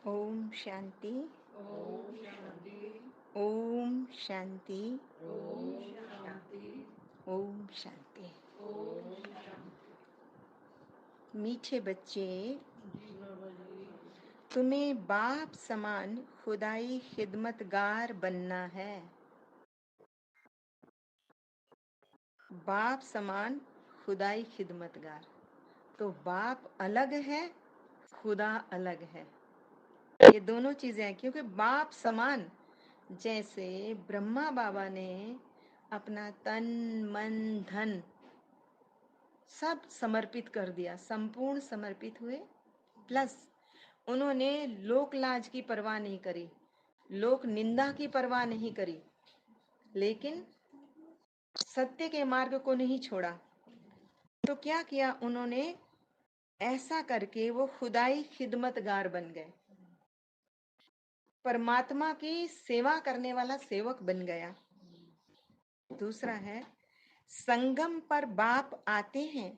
ओम शांति। ओम शांति। ओम शांति। ओम शांति। ओम शांति। ओम शांति। मीठे बच्चे, जी बाबा जी। तुम्हें बाप समान खुदाई खिदमतगार बनना है। बाप समान खुदाई खिदमतगार। तो बाप अलग है, खुदा अलग है। ये दोनों चीजें हैं, क्योंकि बाप समान, जैसे ब्रह्मा बाबा ने अपना तन मन धन सब समर्पित कर दिया, संपूर्ण समर्पित हुए, प्लस उन्होंने लोक लाज की परवाह नहीं करी, लोक निंदा की परवाह नहीं करी, लेकिन सत्य के मार्ग को नहीं छोड़ा। तो क्या किया उन्होंने? ऐसा करके वो खुदाई खिदमतगार बन गए, परमात्मा की सेवा करने वाला सेवक बन गया। दूसरा है, संगम पर बाप आते हैं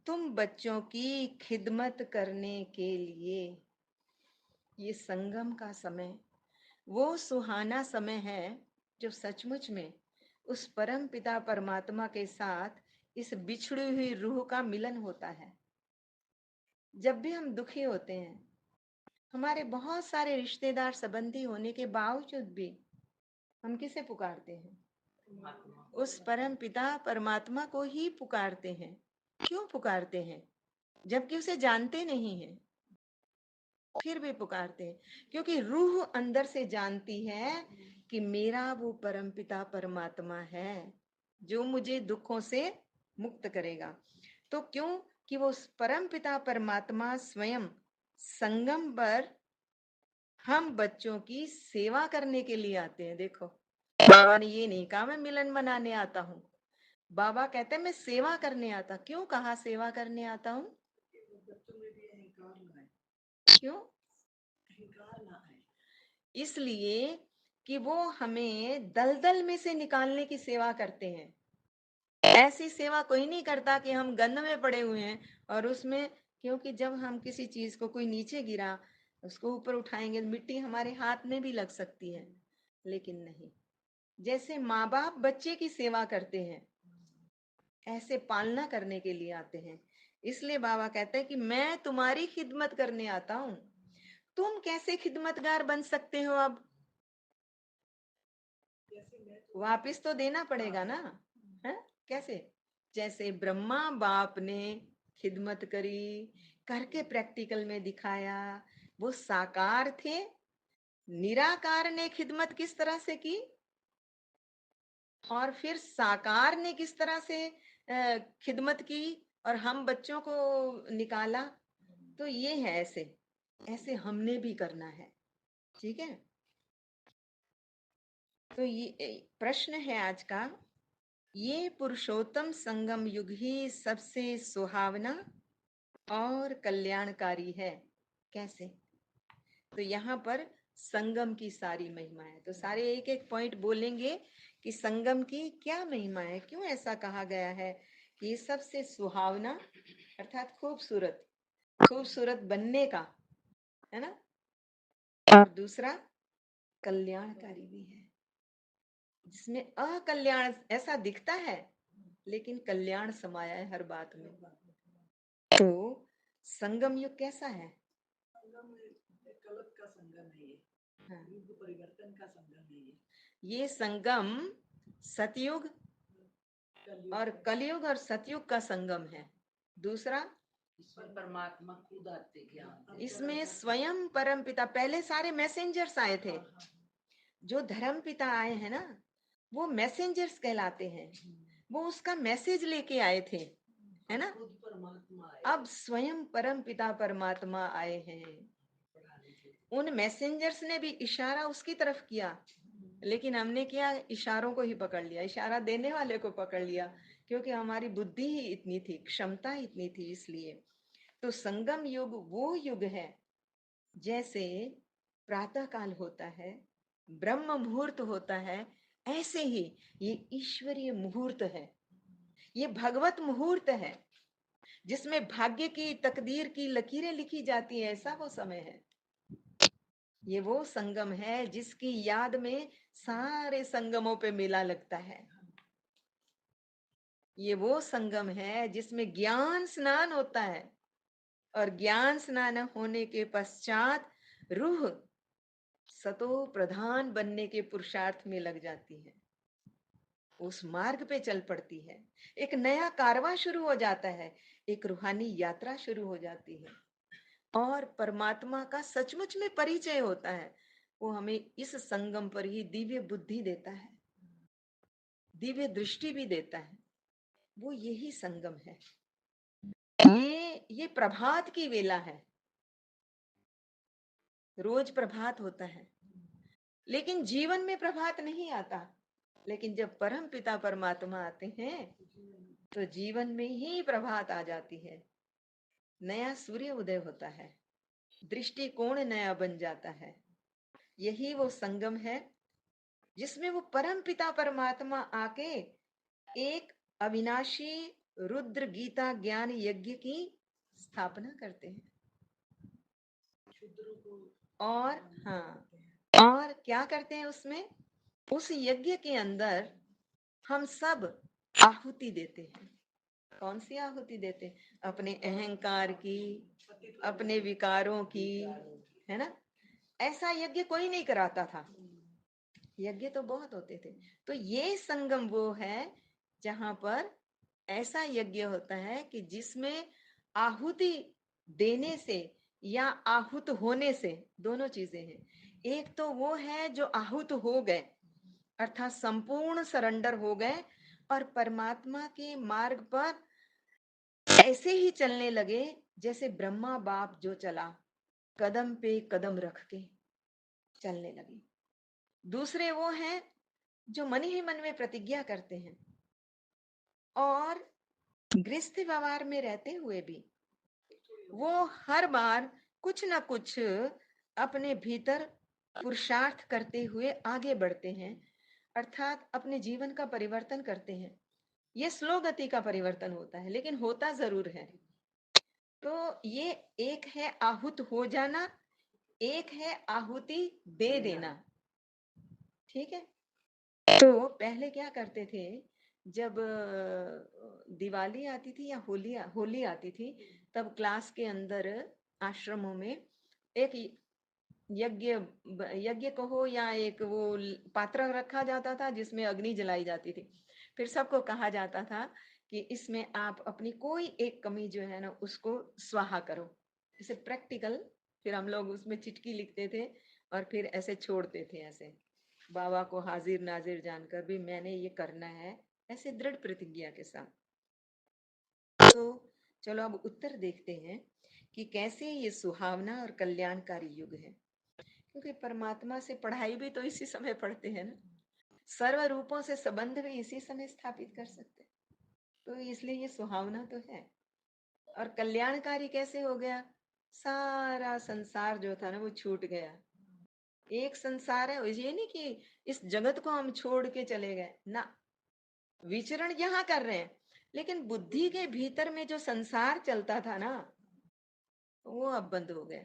तुम बच्चों की खिदमत करने के लिए। ये संगम का समय वो सुहाना समय है जो सचमुच में उस परम पिता परमात्मा के साथ इस बिछड़ी हुई रूह का मिलन होता है। जब भी हम दुखी होते हैं, हमारे बहुत सारे रिश्तेदार संबंधी होने के बावजूद भी हम किसे पुकारते हैं? उस परम पिता परमात्मा को ही पुकारते हैं। क्यों पुकारते हैं? जबकि उसे जानते नहीं हैं, फिर भी पुकारते हैं, क्योंकि रूह अंदर से जानती है कि मेरा वो परमपिता परमात्मा है जो मुझे दुखों से मुक्त करेगा। तो क्यों कि वो परमपिता परमात्मा स्वयं संगम पर हम बच्चों की सेवा करने के लिए आते हैं। देखो, बाबा ने ये नहीं कहा मैं मिलन मनाने आता हूँ, बाबा कहते हैं मैं सेवा करने आता। क्यों कहा सेवा करने आता हूँ? बच्चों में भी अहंकार ना आए। क्यों? अहंकार ना आए। इसलिए कि वो हमें दलदल में से निकालने की सेवा करते हैं। ऐसी सेवा कोई नहीं करता कि हम गंद में पड़े हुए हैं और उसमें, क्योंकि जब हम किसी चीज को कोई नीचे गिरा उसको ऊपर उठाएंगे, मिट्टी हमारे हाथ में भी लग सकती है, लेकिन नहीं। जैसे माँ बाप बच्चे की सेवा करते हैं, ऐसे पालना करने के लिए आते हैं। इसलिए बाबा कहते हैं कि मैं तुम्हारी खिदमत करने आता हूं। तुम कैसे खिदमतगार बन सकते हो? अब वापिस तो देना पड़ेगा ना, है? कैसे? जैसे ब्रह्मा बाप ने खिदमत करी, करके प्रैक्टिकल में दिखाया। वो साकार थे, निराकार ने खिदमत किस तरह से की, और फिर साकार ने किस तरह से खिदमत की, और हम बच्चों को निकाला। तो ये है, ऐसे ऐसे हमने भी करना है। ठीक है? तो ये प्रश्न है आज का, ये पुरुषोत्तम संगम युग ही सबसे सुहावना और कल्याणकारी है। कैसे? तो यहाँ पर संगम की सारी महिमा है। तो सारे एक एक पॉइंट बोलेंगे कि संगम की क्या महिमा है, क्यों ऐसा कहा गया है कि ये सबसे सुहावना अर्थात खूबसूरत, खूबसूरत बनने का, है ना? और दूसरा कल्याणकारी भी है, जिसमें अकल्याण ऐसा दिखता है लेकिन कल्याण समाया है हर बात में। तो संगम युग कैसा है? संगम कलप का संगम है ये। हाँ। युग परिवर्तन का संगम है ये संगम सतयुग और कलयुग और सतयुग का संगम है। दूसरा, इसमें परमात्मा खुद आते ज्ञान। इसमें स्वयं परम पिता, पहले सारे मैसेंजर्स आए थे। जो धर्म पिता आए हैं ना, वो मैसेंजर्स कहलाते हैं। वो उसका मैसेज लेके आए थे, है ना? खुद परमात्मा आए। अब स्वयं परम पिता परमात्मा आए हैं। उन मैसेंजर्स ने भी इशारा उसकी तरफ किया, लेकिन हमने क्या, इशारों को ही पकड़ लिया, इशारा देने वाले को पकड़ लिया, क्योंकि हमारी बुद्धि ही इतनी थी, क्षमता इतनी थी। इसलिए तो संगम युग वो युग है, जैसे प्रातः काल होता है, ब्रह्म मुहूर्त होता है, ऐसे ही ये ईश्वरीय मुहूर्त है, ये भगवत मुहूर्त है, जिसमें भाग्य की, तकदीर की लकीरें लिखी जाती है। ऐसा वो समय है। ये वो संगम है जिसकी याद में सारे संगमों पे मेला लगता है। ये वो संगम है जिसमें ज्ञान स्नान होता है और ज्ञान स्नान होने के पश्चात रूह सतो प्रधान बनने के पुरुषार्थ में लग जाती है, उस मार्ग पे चल पड़ती है। एक नया कारवां शुरू हो जाता है, एक रूहानी यात्रा शुरू हो जाती है और परमात्मा का सचमुच में परिचय होता है। वो हमें इस संगम पर ही दिव्य बुद्धि देता है, दिव्य दृष्टि भी देता है। वो यही संगम है। ये प्रभात की वेला है। रोज प्रभात होता है, लेकिन जीवन में प्रभात नहीं आता। लेकिन जब परम पिता परमात्मा आते हैं तो जीवन में ही प्रभात आ जाती है, नया सूर्य उदय होता है, दृष्टिकोण नया बन जाता है। यही वो संगम है जिसमें वो परम पिता परमात्मा आके एक अविनाशी रुद्र गीता ज्ञान यज्ञ की स्थापना करते हैं। और हाँ, और क्या करते हैं उसमें? उस यज्ञ के अंदर हम सब आहुति देते हैं। कौन सी आहुति देते? अपने अहंकार की, अपने विकारों की, है ना? ऐसा यज्ञ कोई नहीं कराता था, यज्ञ तो बहुत होते थे। तो ये संगम वो है जहां पर ऐसा यज्ञ होता है कि जिसमें आहुति देने से या आहुत होने से दोनों चीजें हैं। एक तो वो है जो आहुत हो गए, अर्थात संपूर्ण सरेंडर हो गए और परमात्मा के मार्ग पर ऐसे ही चलने लगे जैसे ब्रह्मा बाप जो चला, कदम पे कदम रख के चलने लगे। दूसरे वो हैं जो मन ही मन में प्रतिज्ञा करते हैं और गृहस्थ व्यवहार में रहते हुए भी वो हर बार कुछ ना कुछ अपने भीतर पुरुषार्थ करते हुए आगे बढ़ते हैं, अर्थात अपने जीवन का परिवर्तन करते हैं। ये स्लो गति का परिवर्तन होता है, लेकिन होता जरूर है। तो ये एक है आहुत हो जाना, एक है आहुति दे देना। ठीक है। तो पहले क्या करते थे, जब दिवाली आती थी या होली आती थी, तब क्लास के अंदर आश्रमों में एक यज्ञ यज्ञ कहो या एक वो पात्र रखा जाता था जिसमें अग्नि जलाई जाती थी। फिर सबको कहा जाता था कि इसमें आप अपनी कोई एक कमी जो है ना उसको स्वाहा करो, जैसे प्रैक्टिकल। फिर हम लोग उसमें चिटकी लिखते थे और फिर ऐसे छोड़ते थे, ऐसे बाबा को हाजिर नाजिर जानकर भी मैंने ये करना है, ऐसे दृढ़ प्रतिज्ञा के साथ। तो चलो अब उत्तर देखते हैं कि कैसे ये सुहावना और कल्याणकारी युग है। क्योंकि परमात्मा से पढ़ाई भी तो इसी समय पढ़ते हैं ना, सर्व रूपों से संबंध भी इसी समय स्थापित कर सकते हैं। तो इसलिए ये सुहावना तो है। और कल्याणकारी कैसे हो गया? सारा संसार जो था ना वो छूट गया। एक संसार है, ये नहीं कि इस जगत को हम छोड़ के चले गए ना, विचरण यहाँ कर रहे हैं, लेकिन बुद्धि के भीतर में जो संसार चलता था ना वो अब बंद हो गया,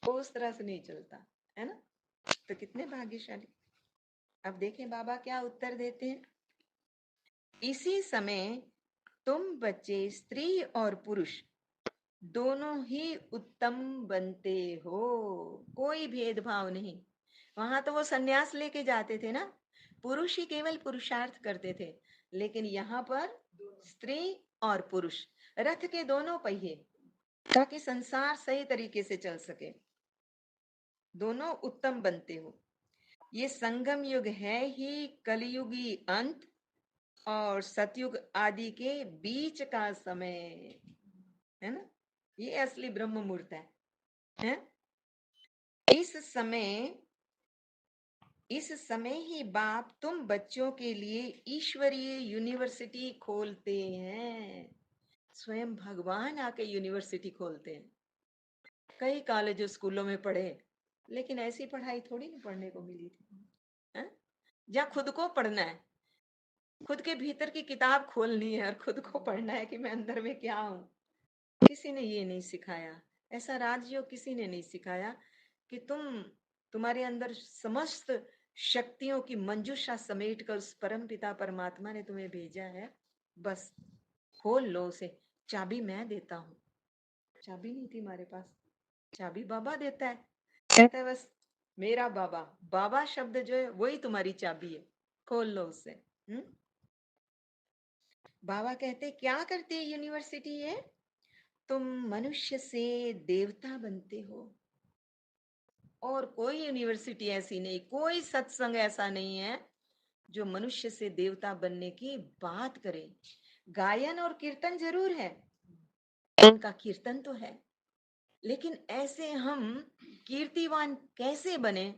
वो उस तरह से नहीं चलता है ना। तो कितने भाग्यशाली। अब देखें बाबा क्या उत्तर देते हैं। इसी समय तुम बच्चे स्त्री और पुरुष दोनों ही उत्तम बनते हो, कोई भेदभाव नहीं। वहां तो वो सन्यास लेके जाते थे ना, पुरुष ही केवल पुरुषार्थ करते थे, लेकिन यहाँ पर स्त्री और पुरुष, रथ के दोनों पहिए, ताकि संसार सही तरीके से चल सके, दोनों उत्तम बनते हो। ये संगम युग है ही कलयुगी अंत और सतयुग आदि के बीच का समय, है ना। ये असली ब्रह्म मुहूर्त है? इस समय इस समय ही बाप तुम बच्चों के लिए ईश्वरीय यूनिवर्सिटी खोलते हैं। स्वयं भगवान आके यूनिवर्सिटी खोलते हैं। कई कॉलेज स्कूलों में पढ़े, लेकिन ऐसी पढ़ाई थोड़ी ना पढ़ने को मिली थी, है? जहाँ खुद को पढ़ना है, खुद के भीतर की किताब खोलनी है और खुद को पढ़ना है कि मैं अंदर में क्या हूँ। किसी ने ये नहीं सिखाया, ऐसा राजयोग किसी ने नहीं सिखाया कि तुम तुम्हारे अंदर समस्त शक्तियों की मंजूषा समेट कर उस परम पिता परमात्मा ने तुम्हें भेजा है। बस खोल लो उसे। चाबी मैं देता हूँ। चाबी नहीं थी हमारे पास, चाबी बाबा देता है। कहता है बस मेरा बाबा, बाबा शब्द जो है वही तुम्हारी चाबी है, खोल लो उसे। बाबा कहते क्या करती है यूनिवर्सिटी है? तुम मनुष्य से देवता बनते हो। और कोई यूनिवर्सिटी ऐसी नहीं, कोई सत्संग ऐसा नहीं है जो मनुष्य से देवता बनने की बात करे। गायन और कीर्तन जरूर है, उनका कीर्तन तो है, लेकिन ऐसे हम कीर्तिवान कैसे बने?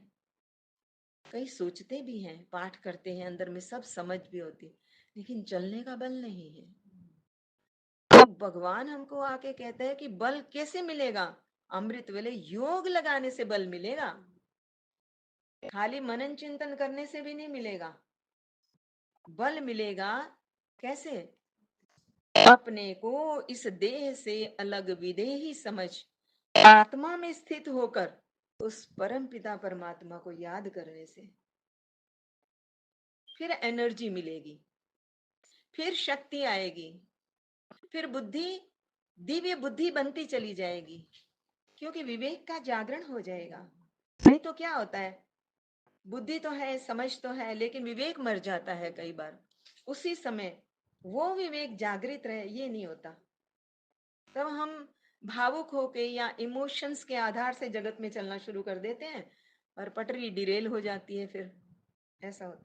कई सोचते भी हैं, पाठ करते हैं, अंदर में सब समझ भी होती, लेकिन चलने का बल नहीं है। तो भगवान हमको आके कहते हैं कि बल कैसे मिलेगा? अमृत वेले योग लगाने से बल मिलेगा, खाली मनन चिंतन करने से भी नहीं मिलेगा। बल मिलेगा कैसे? अपने को इस देह से अलग विदेही समझ आत्मा में स्थित होकर उस परम पिता परमात्मा को याद करने से फिर एनर्जी मिलेगी, फिर शक्ति आएगी, फिर बुद्धि दिव्य बुद्धि बनती चली जाएगी, क्योंकि विवेक का जागरण हो जाएगा। नहीं तो क्या होता है, बुद्धि तो है, समझ तो है, लेकिन विवेक मर जाता है कई बार। उसी समय वो विवेक जागृत रहे ये नहीं होता। तब हम भावुक होके या इमोशंस के आधार से जगत में चलना शुरू कर देते हैं और पटरी डिरेल हो जाती है, फिर ऐसा होता है।